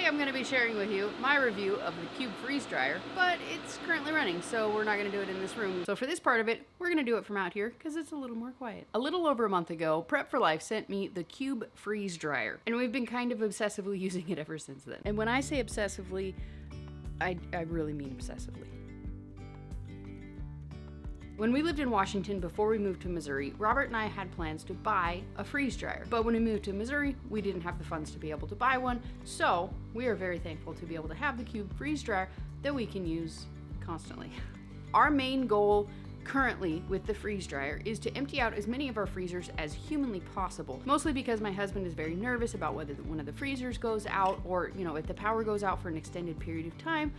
Today I'm going to be sharing with you my review of the Cube freeze dryer, but it's currently running, so we're not going to do it in this room. So for this part of it, we're going to do it from out here because it's a little more quiet. A little over a month ago, Prep for Life sent me the Cube freeze dryer, and we've been kind of obsessively using it ever since then. And when I say obsessively, I really mean obsessively. When we lived in Washington before we moved to Missouri, Robert and I had plans to buy a freeze dryer. But when we moved to Missouri, we didn't have the funds to be able to buy one, so we are very thankful to be able to have the Cube freeze dryer that we can use constantly. Our main goal currently with the freeze dryer is to empty out as many of our freezers as humanly possible, mostly because my husband is very nervous about whether one of the freezers goes out or, if the power goes out for an extended period of time,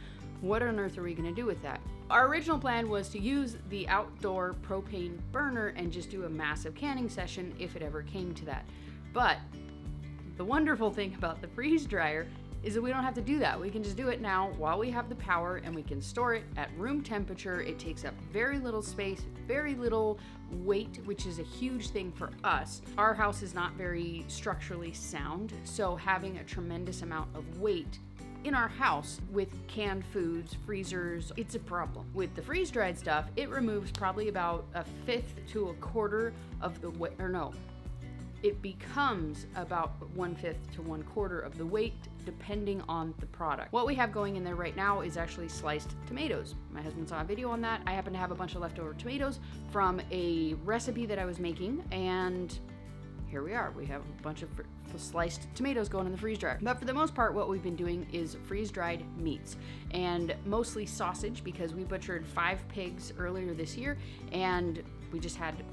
what on earth are we going to do with that? Our original plan was to use the outdoor propane burner and just do a massive canning session if it ever came to that. But the wonderful thing about the freeze dryer is that we don't have to do that. We can just do it now while we have the power, and we can store it at room temperature. It takes up very little space, very little weight, which is a huge thing for us. Our house is not very structurally sound, so having a tremendous amount of weight in our house with canned foods, freezers, it's a problem. With the freeze-dried stuff, it removes probably about a fifth to a quarter of the weight, it becomes about 1/5 to 1/4 of the weight depending on the product. What we have going in there right now is actually sliced tomatoes. My husband saw a video on that. I happen to have a bunch of leftover tomatoes from a recipe that I was making, and here we are. We have a bunch of sliced tomatoes going in the freeze dryer. But for the most part, what we've been doing is freeze-dried meats, and mostly sausage, because we butchered 5 pigs earlier this year, and we just had a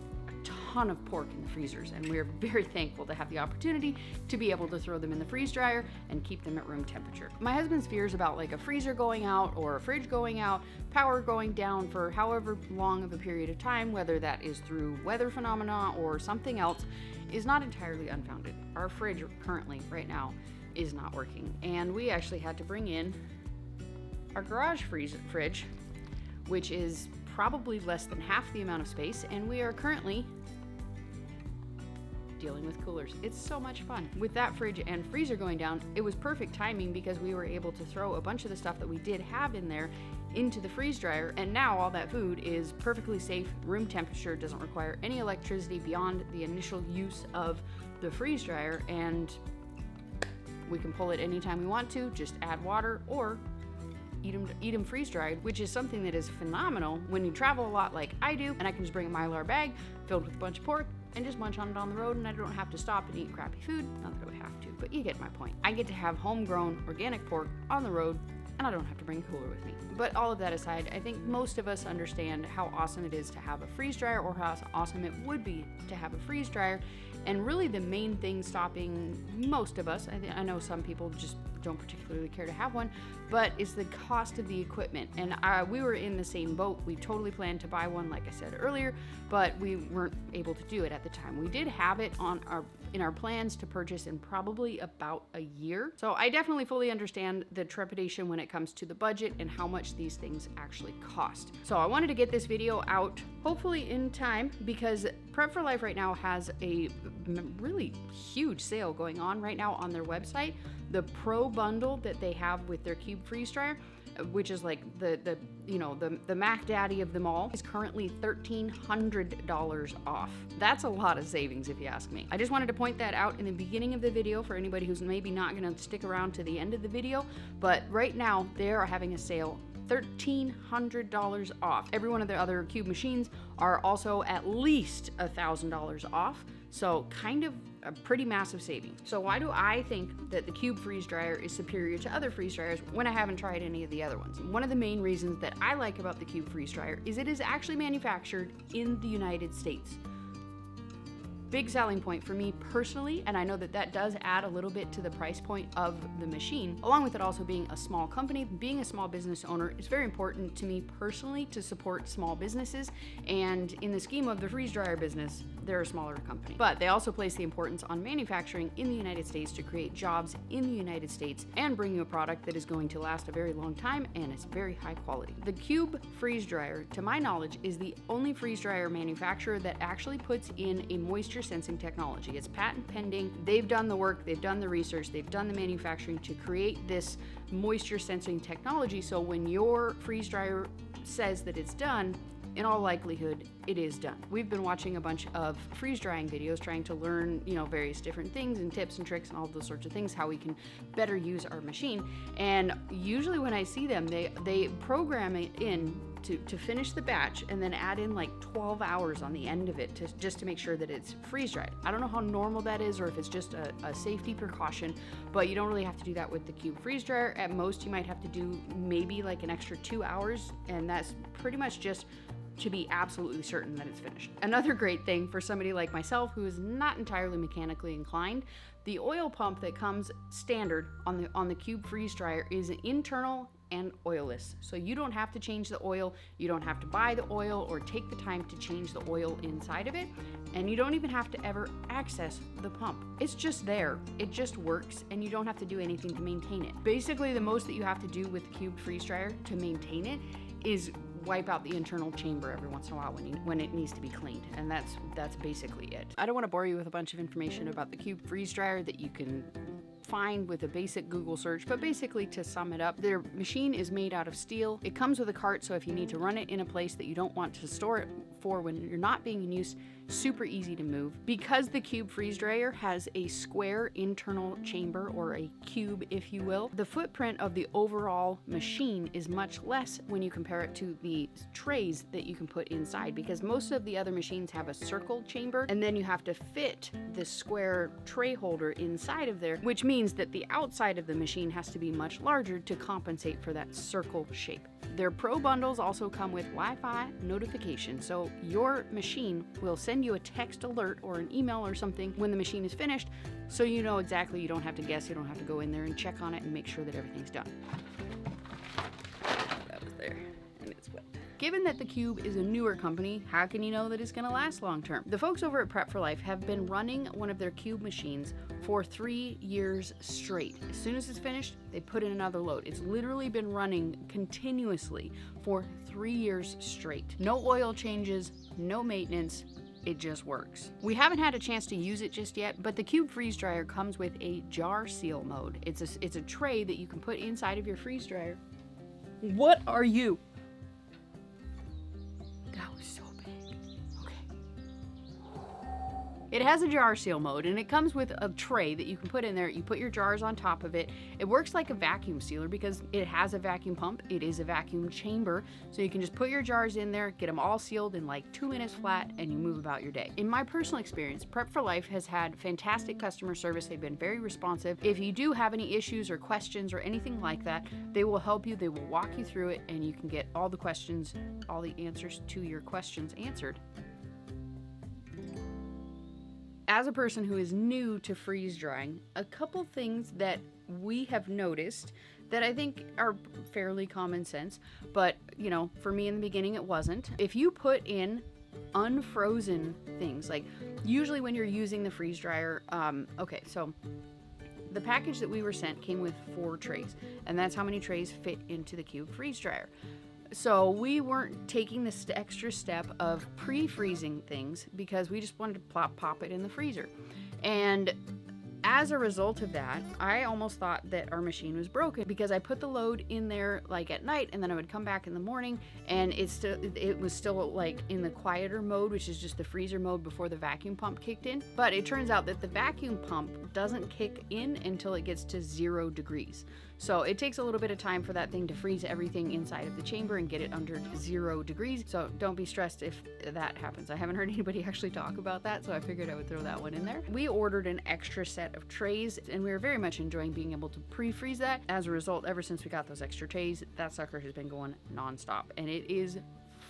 ton of pork in the freezers, and we're very thankful to have the opportunity to be able to throw them in the freeze dryer and keep them at room temperature. My husband's fears about like a freezer going out or a fridge going out, power going down for however long of a period of time, whether that is through weather phenomena or something else, is not entirely unfounded. Our fridge currently, right now, is not working, and we actually had to bring in our garage fridge, which is probably less than half the amount of space, and we are currently dealing with coolers. It's so much fun. With that fridge and freezer going down, it was perfect timing because we were able to throw a bunch of the stuff that we did have in there into the freeze dryer, and now all that food is perfectly safe, room temperature, doesn't require any electricity beyond the initial use of the freeze dryer, and we can pull it anytime we want to, just add water or eat them freeze-dried, which is something that is phenomenal when you travel a lot like I do, and I can just bring a Mylar bag filled with a bunch of pork and just munch on it on the road, and I don't have to stop and eat crappy food. Not that I would have to, but you get my point. I get to have homegrown organic pork on the road, and I don't have to bring a cooler with me. But all of that aside, I think most of us understand how awesome it is to have a freeze dryer, or how awesome it would be to have a freeze dryer. And really the main thing stopping most of us, I know some people just don't particularly care to have one, but it's the cost of the equipment. And we were in the same boat. We totally planned to buy one, like I said earlier, but we weren't able to do it at the time. We did have it in our plans to purchase in probably about a year. So I definitely fully understand the trepidation when it comes to the budget and how much these things actually cost. So I wanted to get this video out hopefully in time, because Prep for Life right now has a really huge sale going on right now on their website. The Pro bundle that they have with their Cube freeze dryer, which is like the Mac Daddy of them all, is currently $1,300 off. That's a lot of savings if you ask me. I just wanted to point that out in the beginning of the video for anybody who's maybe not gonna stick around to the end of the video, but right now they are having a sale. $1,300 off. Every one of their other Cube machines are also at least $1,000 off. So kind of a pretty massive savings. So why do I think that the Cube freeze dryer is superior to other freeze dryers when I haven't tried any of the other ones? One of the main reasons that I like about the Cube freeze dryer is it is actually manufactured in the United States. Big selling point for me personally, and I know that that does add a little bit to the price point of the machine, along with it also being a small company. Being a small business owner, it's very important to me personally to support small businesses, and in the scheme of the freeze dryer business, they're a smaller company. But they also place the importance on manufacturing in the United States to create jobs in the United States and bring you a product that is going to last a very long time and is very high quality. The Cube freeze dryer, to my knowledge, is the only freeze dryer manufacturer that actually puts in a moisture sensing technology. It's patent pending. They've done the work, they've done the research, they've done the manufacturing to create this moisture sensing technology. So when your freeze dryer says that it's done, in all likelihood, it is done. We've been watching a bunch of freeze drying videos, trying to learn, various different things and tips and tricks and all those sorts of things, how we can better use our machine. And usually when I see them, they program it in to finish the batch and then add in like 12 hours on the end of it just to make sure that it's freeze dried. I don't know how normal that is or if it's just a safety precaution, but you don't really have to do that with the Cube freeze dryer. At most, you might have to do maybe like an extra 2 hours, and that's pretty much just to be absolutely certain that it's finished. Another great thing for somebody like myself who is not entirely mechanically inclined, the oil pump that comes standard on the Cube freeze dryer is internal and oilless. So you don't have to change the oil, you don't have to buy the oil or take the time to change the oil inside of it, and you don't even have to ever access the pump. It's just there, it just works, and you don't have to do anything to maintain it. Basically, the most that you have to do with the Cube freeze dryer to maintain it is wipe out the internal chamber every once in a while when it needs to be cleaned, and that's basically it. I don't want to bore you with a bunch of information about the Cube freeze dryer that you can find with a basic Google search, but basically, to sum it up, their machine is made out of steel. It comes with a cart, so if you need to run it in a place that you don't want to store it for when you're not being in use, super easy to move. Because the Cube freeze dryer has a square internal chamber, or a cube if you will, the footprint of the overall machine is much less when you compare it to the trays that you can put inside, because most of the other machines have a circle chamber and then you have to fit the square tray holder inside of there, which means that the outside of the machine has to be much larger to compensate for that circle shape. Their Pro bundles also come with Wi-Fi notification, so your machine will send you a text alert or an email or something when the machine is finished, so you know exactly. You don't have to guess, you don't have to go in there and check on it and make sure that everything's done. That was there, and it's wet. Given that the Cube is a newer company, how can you know that it's going to last long term? The folks over at Prep for Life have been running one of their Cube machines for 3 years straight. As soon as it's finished, they put in another load. It's literally been running continuously for 3 years straight. No oil changes, no maintenance. It just works. We haven't had a chance to use it just yet, but the Cube freeze dryer comes with a jar seal mode. It's a tray that you can put inside of your freeze dryer. What are you? That was so big. Okay. It has a jar seal mode, and it comes with a tray that you can put in there. You put your jars on top of it. It works like a vacuum sealer because it has a vacuum pump. It is a vacuum chamber, so you can just put your jars in there, get them all sealed in like 2 minutes flat, and you move about your day. In my personal experience, Prep for Life has had fantastic customer service. They've been very responsive. If you do have any issues or questions or anything like that, they will help you. They will walk you through it, and you can get all the questions, all the answers to your questions answered. As a person who is new to freeze drying, a couple things that we have noticed that I think are fairly common sense, but for me in the beginning it wasn't. If you put in unfrozen things, like usually when you're using the freeze dryer, so the package that we were sent came with 4 trays, and that's how many trays fit into the Cube freeze dryer. So we weren't taking this extra step of pre-freezing things because we just wanted to pop it in the freezer. And as a result of that, I almost thought that our machine was broken because I put the load in there like at night, and then I would come back in the morning and it was still like in the quieter mode, which is just the freezer mode before the vacuum pump kicked in. But it turns out that the vacuum pump doesn't kick in until it gets to 0 degrees. So it takes a little bit of time for that thing to freeze everything inside of the chamber and get it under 0 degrees. So don't be stressed if that happens. I haven't heard anybody actually talk about that, so I figured I would throw that one in there. We ordered an extra set of trays, and we were very much enjoying being able to pre-freeze that. As a result, ever since we got those extra trays, that sucker has been going nonstop, and it is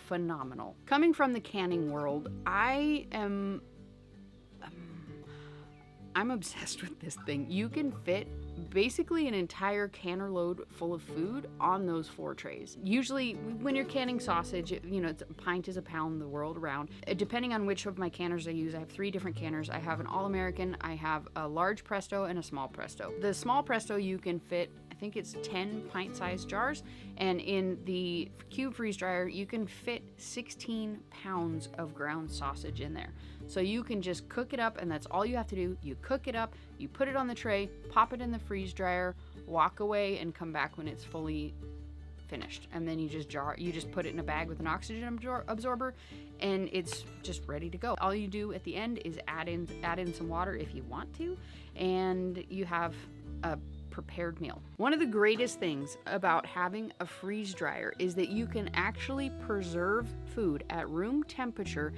phenomenal. Coming from the canning world, I'm obsessed with this thing. You can fit basically an entire canner load full of food on those 4 trays. Usually when you're canning sausage, it's a pint is a pound the world around. Depending on which of my canners I use, I have 3 different canners. I have an All-American, I have a large Presto, and a small Presto. The small Presto you can fit, I think it's 10 pint-sized jars, and in the cube freeze dryer, you can fit 16 pounds of ground sausage in there. So you can just cook it up, and that's all you have to do. You cook it up, you put it on the tray, pop it in the freeze dryer, walk away, and come back when it's fully finished. And then you just put it in a bag with an oxygen absorber, and it's just ready to go. All you do at the end is add in some water if you want to, and you have a prepared meal. One of the greatest things about having a freeze dryer is that you can actually preserve food at room temperature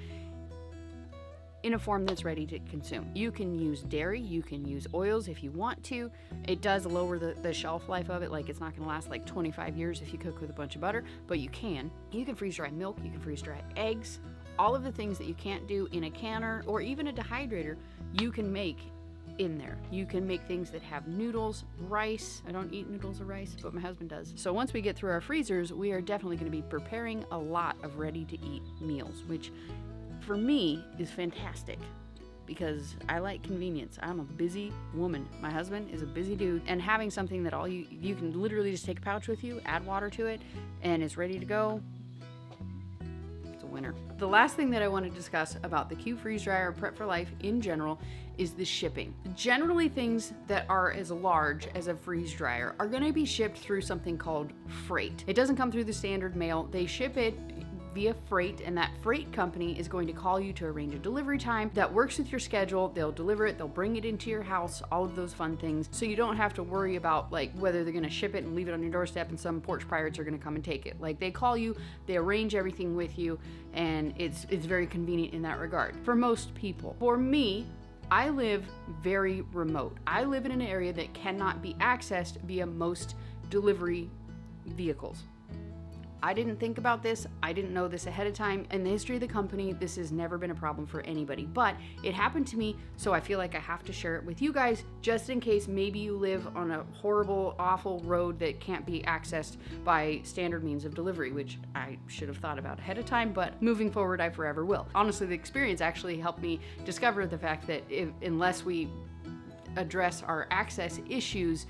in a form that's ready to consume. You can use dairy, you can use oils if you want to. It does lower the shelf life of it, like it's not gonna last like 25 years if you cook with a bunch of butter, but you can. You can freeze dry milk, you can freeze dry eggs, all of the things that you can't do in a canner or even a dehydrator, you can make in there. You can make things that have noodles, rice. I don't eat noodles or rice, but my husband does. So once we get through our freezers, we are definitely gonna be preparing a lot of ready to eat meals, which for me is fantastic because I like convenience. I'm a busy woman. My husband is a busy dude, and having something that you can literally just take a pouch with you, add water to it, and it's ready to go. It's a winner. The last thing that I want to discuss about the Cube Freeze Dryer Prep for Life in general is the shipping. Generally, things that are as large as a freeze dryer are going to be shipped through something called freight. It doesn't come through the standard mail. They ship it via freight, and that freight company is going to call you to arrange a delivery time that works with your schedule. They'll deliver it, they'll bring it into your house, all of those fun things. So you don't have to worry about like whether they're gonna ship it and leave it on your doorstep and some porch pirates are gonna come and take it. Like they call you, they arrange everything with you, and it's very convenient in that regard for most people. For me, I live very remote. I live in an area that cannot be accessed via most delivery vehicles. I didn't think about this. I didn't know this ahead of time. In the history of the company, this has never been a problem for anybody, but it happened to me, so I feel like I have to share it with you guys just in case maybe you live on a horrible, awful road that can't be accessed by standard means of delivery, which I should have thought about ahead of time, but moving forward, I forever will. Honestly, the experience actually helped me discover the fact that unless we address our access issues,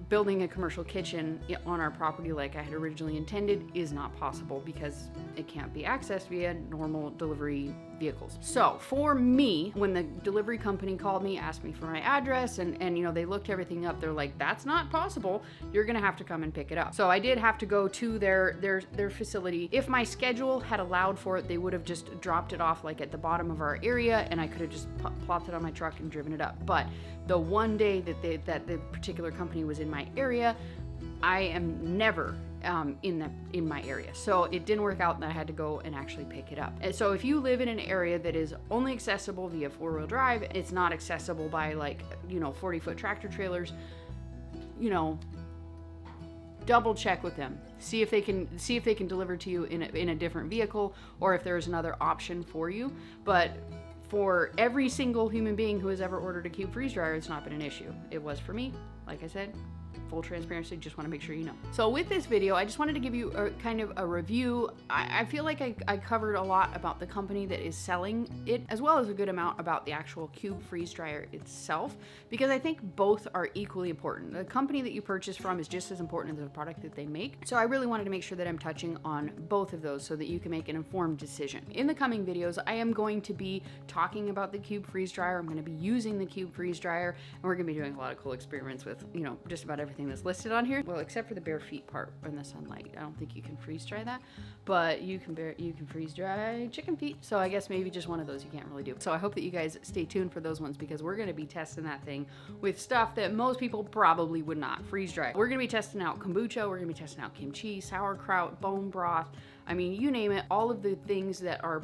building a commercial kitchen on our property like I had originally intended is not possible because it can't be accessed via normal delivery vehicles. So for me, when the delivery company called me, asked me for my address, and you know, they looked everything up, they're like, that's not possible. You're gonna have to come and pick it up. So I did have to go to their facility. If my schedule had allowed for it, they would have just dropped it off like at the bottom of our area, and I could have just plopped it on my truck and driven it up. But the one day that the particular company was in my area, I am never in my area. So it didn't work out and I had to go and actually pick it up. And so if you live in an area that is only accessible via 4-wheel drive, it's not accessible by 40-foot tractor trailers, double check with them. See if they can deliver to you in a different vehicle, or if there's another option for you. But for every single human being who has ever ordered a Cube Freeze Dryer, it's not been an issue. It was for me, like I said. Full transparency, just want to make sure you know. So with this video, I just wanted to give you a kind of a review. I feel like I covered a lot about the company that is selling it, as well as a good amount about the actual Cube Freeze Dryer itself, because I think both are equally important. The company that you purchase from is just as important as the product that they make. So I really wanted to make sure that I'm touching on both of those so that you can make an informed decision. In the coming videos, I am going to be talking about the Cube Freeze Dryer. I'm going to be using the Cube Freeze Dryer, and we're going to be doing a lot of cool experiments with, just about everything that's listed on here. Well, except for the bare feet part in the sunlight. I don't think you can freeze dry that, but you can freeze dry chicken feet. So I guess maybe just one of those you can't really do. So I hope that you guys stay tuned for those ones, because we're going to be testing that thing with stuff that most people probably would not freeze dry. We're going to be testing out kombucha. We're going to be testing out kimchi, sauerkraut, bone broth. I mean, you name it, all of the things that are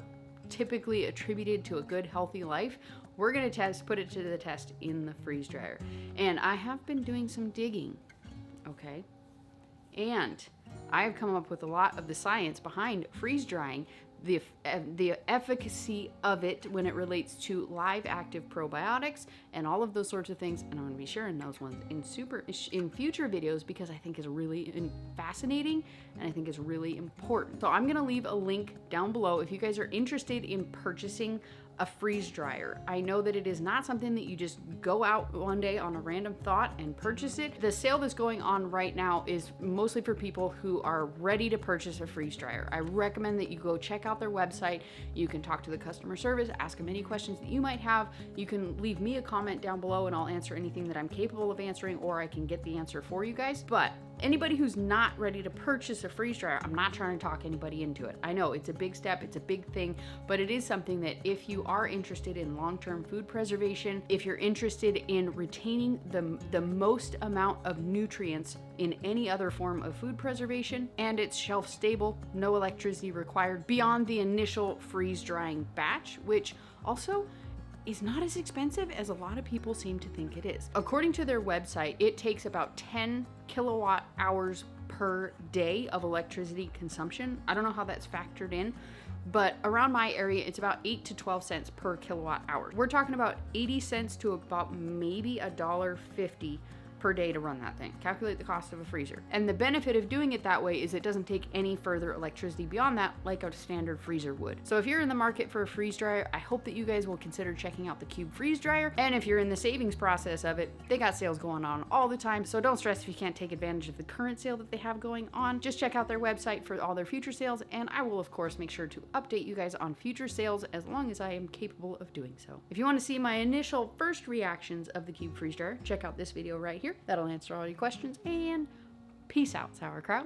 typically attributed to a good, healthy life. We're going to put it to the test in the freeze dryer. And I have been doing some digging. Okay, and I've come up with a lot of the science behind freeze drying, the efficacy of it when it relates to live active probiotics and all of those sorts of things, and I'm going to be sharing those ones in future videos, because I think is really fascinating and I think is really important. So I'm going to leave a link down below if you guys are interested in purchasing a freeze dryer. I know that it is not something that you just go out one day on a random thought and purchase it. The sale that's going on right now is mostly for people who are ready to purchase a freeze dryer. I recommend that you go check out their website. You can talk to the customer service, ask them any questions that you might have. You can leave me a comment down below and I'll answer anything that I'm capable of answering, or I can get the answer for you guys. But anybody who's not ready to purchase a freeze dryer, I'm not trying to talk anybody into it. I know it's a big step, it's a big thing, but it is something that if you are interested in long-term food preservation, if you're interested in retaining the most amount of nutrients in any other form of food preservation, and it's shelf stable, no electricity required beyond the initial freeze drying batch, which also is not as expensive as a lot of people seem to think it is. According to their website, it takes about 10 kilowatt hours per day of electricity consumption. I don't know how that's factored in, but around my area, it's about 8 to 12 cents per kilowatt hour. We're talking about 80 cents to about maybe $1.50 per day to run that thing. Calculate the cost of a freezer. And the benefit of doing it that way is it doesn't take any further electricity beyond that like a standard freezer would. So if you're in the market for a freeze dryer, I hope that you guys will consider checking out the Cube freeze dryer. And if you're in the savings process of it, they got sales going on all the time. So don't stress if you can't take advantage of the current sale that they have going on. Just check out their website for all their future sales. And I will of course make sure to update you guys on future sales as long as I am capable of doing so. If you want to see my initial first reactions of the Cube freeze dryer, check out this video right here. That'll answer all your questions, and peace out, sauerkraut.